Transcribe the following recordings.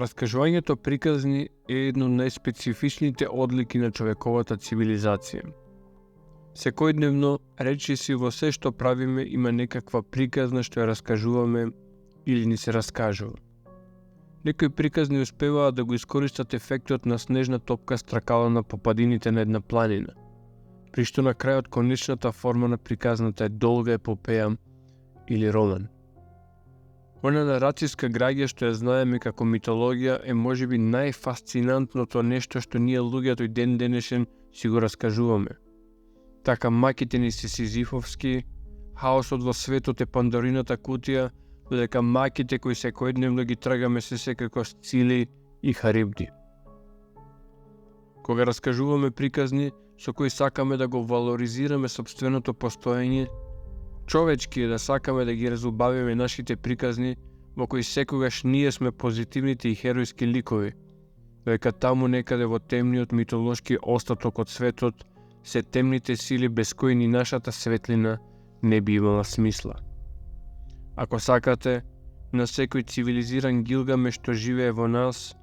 Раскажувањето приказни е едно од најспецифичните одлики на човековата цивилизација. Секојдневно, речиси во се што правиме има некаква приказна што ја раскажуваме или ни се раскажува. Некои приказни успеваат да го искористат ефектот на снежна топка стракала по падините на една планина, при што на крајот конечната форма на приказната е долга епопеја или роман. Она нарацијска граѓа што ја знаеме како митологија е можеби најфасцинантното нешто што ние луѓето и ден денешен си го раскажуваме. Така маките ни се сизифовски, хаосот во светот е Пандорината кутија, додека маките кои секојдневно ги трагаме се секако Сцили и Харибди. Кога раскажуваме приказни со кои сакаме да го валоризираме сопственото постоење, човечки е да сакаме да ги разубавиме нашите приказни во кои секогаш ние сме позитивните и херојски ликови, додека таму некаде во темниот митолошки остаток од светот се темните сили без кои ни нашата светлина не би имала смисла. Ако сакате, на секој цивилизиран Гилгамеш што живее во нас,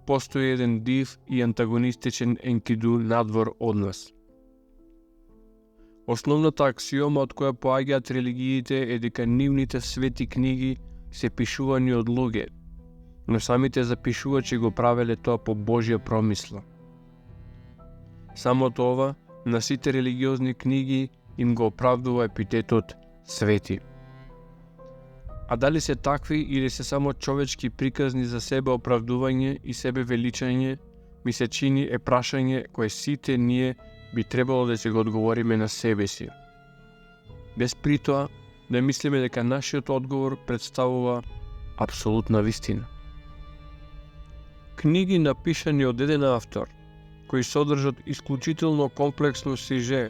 постои еден див и антагонистичен Енкиду надвор од нас. Основната аксиома од која поаѓаат религиите е дека нивните свети книги се пишувани од луѓе, но самите запишувачи го правеле тоа по Божја промисла. Самото ова на сите религиозни книги им го оправдува епитетот свети. А дали се такви или се само човечки приказни за себе оправдување и себе величање, ми се чини е прашање кое сите ние би требало да се го одговориме на себе си. Без притоа да мислиме дека нашиот одговор представува апсолутна вистина. Книги напишани од еден автор, кои содржат исклучително комплексно сиже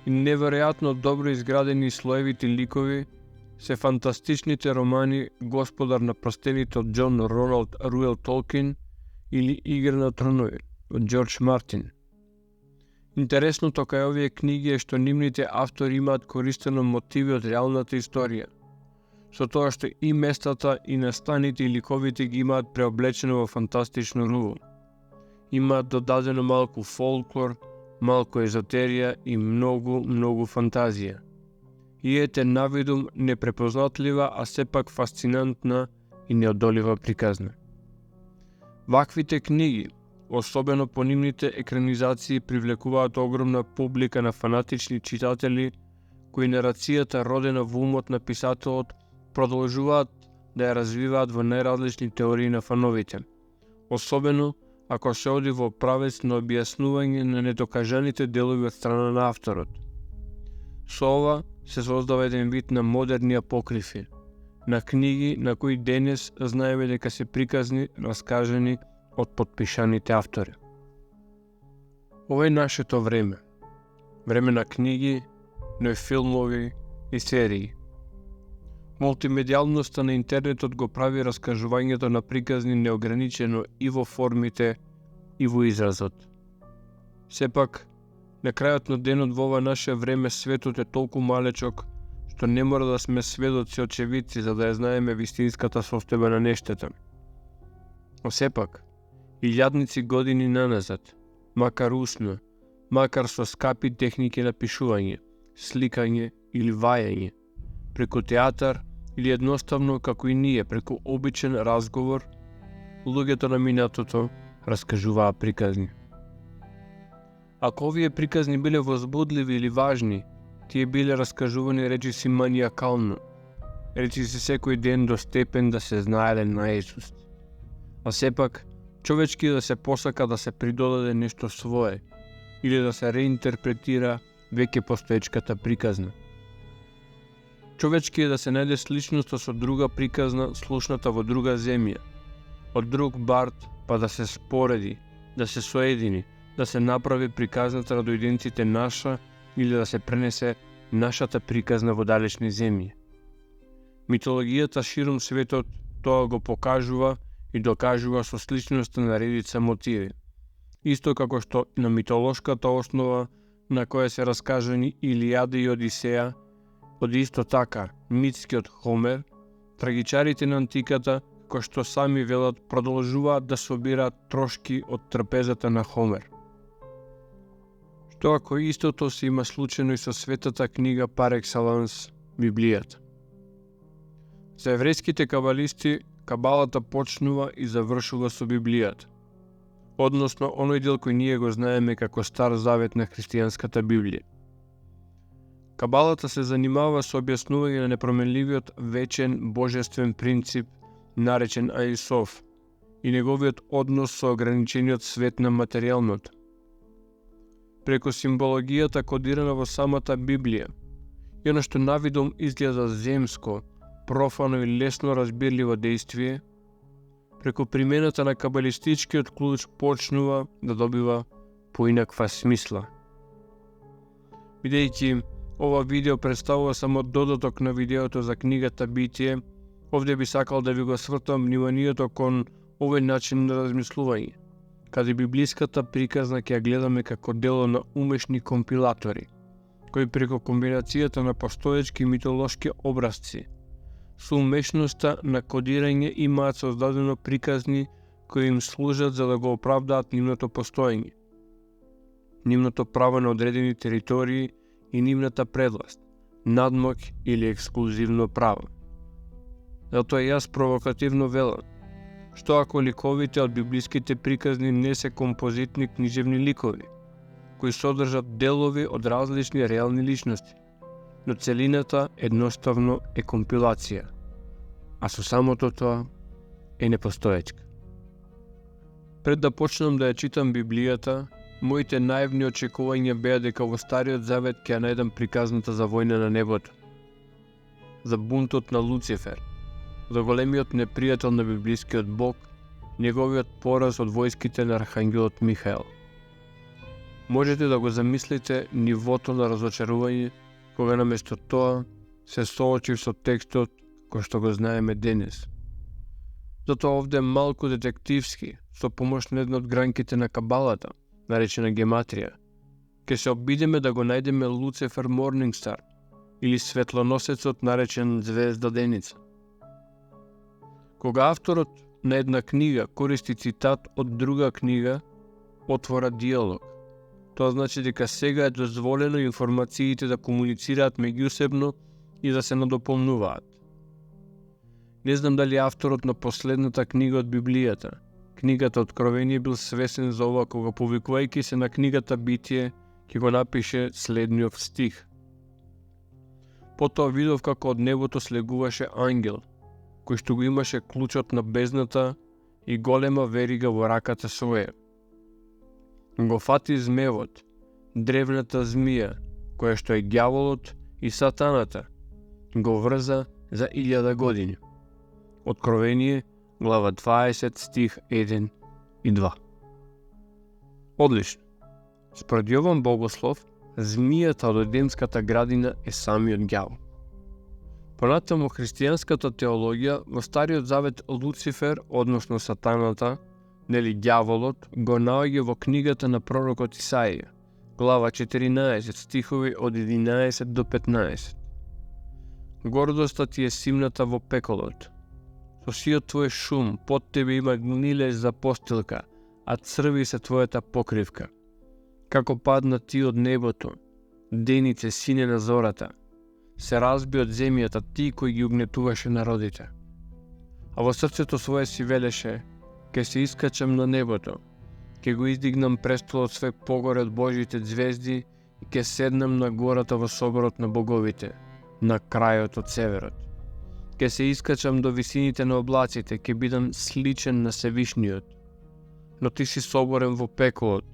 и неверојатно добро изградени слоевити ликови, се фантастичните романи Господар на прстените од Џон Роналд Руел Толкин или Игра на тронови од Џорџ Мартин. Интересното кај овие книги е што нивните автори имаат користено мотиви од реалната историја, со тоа што и местата, и настаните и ликовите ги имаат преоблечено во фантастично руво. Имаат додадено малку фолклор, малку езотерија и многу фантазија. И ете навидум непрепознатлива, а сепак фасцинантна и неодолива приказна. Ваквите книги, особено по нивните екранизации, привлекуваат огромна публика на фанатични читатели, кои нарацијата родена во умот на писателот продолжуваат да ја развиваат во најразлични теории на фановите, особено ако се оди во правец на објаснување на недокажаните делови од страна на авторот. Со ова се создава еден вид на модерни апокрифи, на книги на кои денес знаеме дека се приказни раскажани од потпишаните автори. Ова е нашето време. Време на книги, но и филмови и серии. Мултимедијалноста на интернетот го прави раскажувањето на приказни неограничено и во формите, и во изразот. Сепак, на крајот на денот во ова наше време светот е толку малечок, што не мора да сме сведоци очевидци за да ја знаеме вистинската состојба на нештата. Но сепак, илјадници години наназад, макар усно, макар со скапи техники на пишување, сликање или вајање, преку театар или едноставно како и ние преку обичен разговор, луѓето на минатото раскажуваа приказни. Ако овие приказни биле возбудливи или важни, тие биле раскажувани речиси маниакално, речиси секој ден до степен да се знаеле наизуст. А сепак, човечки да се посака да се придодаде нешто свое или да се реинтерпретира веќе постоечката приказна. Човечки е да се најде сличноста со друга приказна слушната во друга земја, од друг бард, па да се спореди, да се соедини, да се направи приказната на дојденците наша или да се пренесе нашата приказна во далечни земји. Митологијата ширум светот тоа го покажува и докажува со сличноста на редица мотиви. Исто како што на митолошката основа на која се раскажани Илијада и Одисеја, од исто така митскиот Хомер, трагичарите на антиката кои што сами велат продолжуваат да собираат трошки од трпезата на Хомер. Што ако истото се има случајно и со светата книга par excellence, Библијата? За еврејските кабалисти, кабалата почнува и завршува со Библијата, односно оној дел кој ние го знаеме како Стар Завет на христијанската Библија. Кабалата се занимава со објаснување на непроменливиот вечен божествен принцип наречен Ein Sof и неговиот однос со ограничениот свет на материјалното. Преку символогијата кодирана во самата Библија и она што навидом изгледа земско, профано и лесно разбирливо дејствие, преку примената на кабалистичкиот клуч почнува да добива поинаква смисла. Бидејќи ова видео представува само додаток на видеото за книгата Битие, овде би сакал да ви го свртам вниманието кон овој начин на размислување, каде библиската приказна ќе ја гледаме како дело на умешни компилатори, кои преку комбинацијата на постоечки митолошки образци, со умешноста на кодирање имаат создадено приказни кои им служат за да го оправдаат нивното постоење, нивното право на одредени територии и нивната предласт, надмок или ексклузивно право. Затоа јас провокативно велам, што ако ликовите од библиските приказни не се композитни книжевни ликови, кои содржат делови од различни реални личности, но целината едноставно е компилација, а со самото тоа е непостоечка. Пред да почнам да ја читам Библијата, моите наивни очекувања беа дека во Стариот Завет ќе ја најдам приказната за војна на небото, за бунтот на Луцифер, за големиот непријател на библискиот Бог, неговиот пораз од војските на архангелот Михаел. Можете да го замислите нивото на разочарување, кога наместо тоа се соочив со текстот кој што го знаеме денес. Затоа овде малку детективски, со помош на една од гранките на кабалата, наречена гематрија, ке се обидеме да го најдеме Луцифер Морнингстар или светлоносецот наречен Звезда Деница. Кога авторот на една книга користи цитат од друга книга, отвора диалог. Тоа значи дека сега е дозволено информациите да комуницираат меѓусебно и да се надополнуваат. Не знам дали авторот на последната книга од Библијата, книгата Откровение, бил свесен за ова кога повикувајќи се на книгата Битие, ќе го напише следниот стих. Потоа видов како од небото слегуваше ангел, кој што го имаше клучот на бездната и голема верига во раката своја. Го фати змевот, древната змија, која што е ѓаволот и сатаната, го врза за 1000 години. Откровение, глава 20, стих 1 и 2. Одлично. Според Јован Богослов, змијата од Едемската градина е самиот ѓавол. Понатаму христијанската теологија во Стариот Завет Луцифер, односно сатаната, нели ѓаволот, го наоѓа во книгата на пророкот Исаија, глава 14, стихови од 11 до 15. Гордоста ти е симната во пеколот. Со сиот твој шум, под тебе има гнилеж за постилка, а црви се твојата покривка. Како падна ти од небото, денице сине на зората, се разби од земјата ти кој ги угнетуваше народите. А во срцето свое си велеше, ке се искачам на небото, ке го издигнам престолот све погоре од Божите звезди и ке седнам на гората во соборот на боговите, на крајот од северот. Ке се искачам до висините на облаците, ке бидам сличен на Севишниот. Но ти си соборен во пеколот,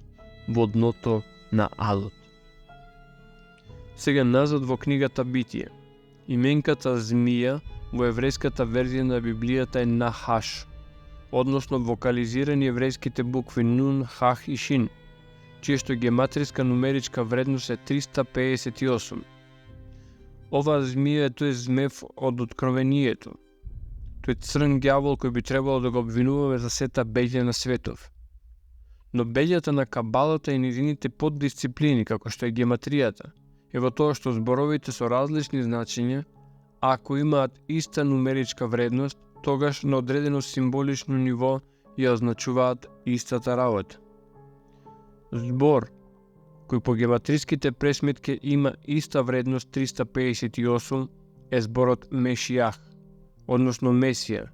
во дното на адот. Сега назад во книгата Битие. Именката змија во еврејската верзија на Библијата е Нахаш, односно вокализирани еврејските букви Нун, Хах и Шин, чија што гематриска нумеричка вредност е 358. Оваа змија е тој змев од Откровението. Тој црн ѓавол кој би требало да го обвинуваме за сета беѓа на светов. Но беѓата на кабалата и низините поддисциплини, како што е гематријата, е во тоа што зборовите со различни значења, ако имаат иста нумеричка вредност, тогаш на одредено символично ниво ја означуваат истата работа. Збор, кој по гематриските пресметки има иста вредност 358, е зборот Мешијах, односно Месија,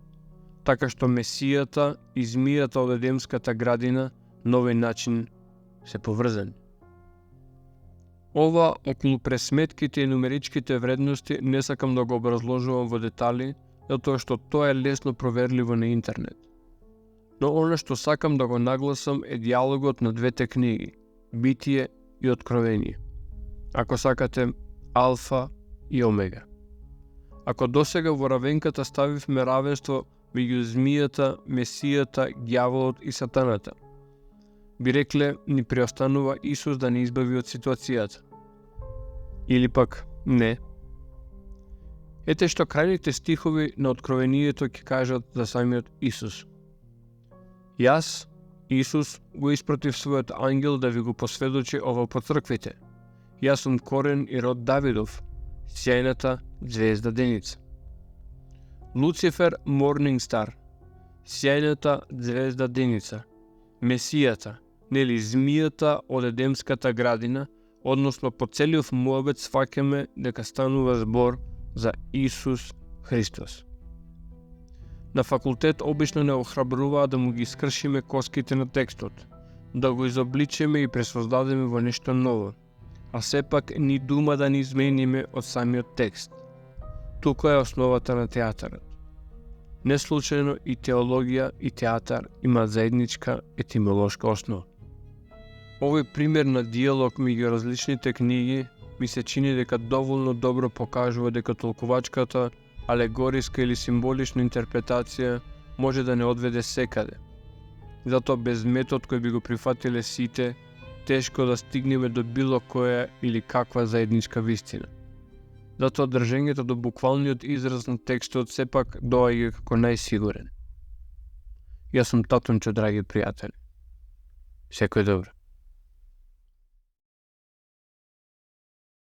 така што Месијата и змијата од Едемската градина на овој начин се поврзани. Ова околу пресметките и нумеричките вредности не сакам да го образложувам во детали, затоа што тоа е лесно проверливо на интернет. Но она што сакам да го нагласам е диалогот на двете книги, Битие и Откровение. Ако сакате, Алфа и Омега. Ако досега во равенката ставивме равенство меѓу змијата, Месијата, ѓаволот и сатаната, би рекле ни преостанува Исус да не избави од ситуацијата. Или пак не. Ете што крајните стихови на Откровението ќе кажат за самиот Исус. Јас, Исус, го испратив својот ангел да ви го посведочи ова по црквите. Јас сум корен и род Давидов, сјајната звезда деница. Луцифер Морнингстар, сјајната звезда деница. Месијата, нели змијата од Едемската градина, односно по целиот Моабет сваќаме дека станува збор за Исус Христос. На факултет обично не охрабруваа да му ги скршиме коските на текстот, да го изобличиме и пресоздадеме во нешто ново, а сепак ни дума да ни измениме од самиот текст. Тука е основата на театарот. Не случајно и теологија и театар имаат заедничка етимолошка основа. Овој пример на диалог меѓу различните книги ми се чини дека доволно добро покажува дека толкувачката, алегориска или символична интерпретација може да не одведе секаде. Затоа без метод кој би го прифатиле сите, тешко да стигнеме до било која или каква заедничка вистина. Затоа држењето до буквалниот израз на текстот сепак доаѓа како најсигурен. Јас сум Татончо, драги пријатели. Секој добро.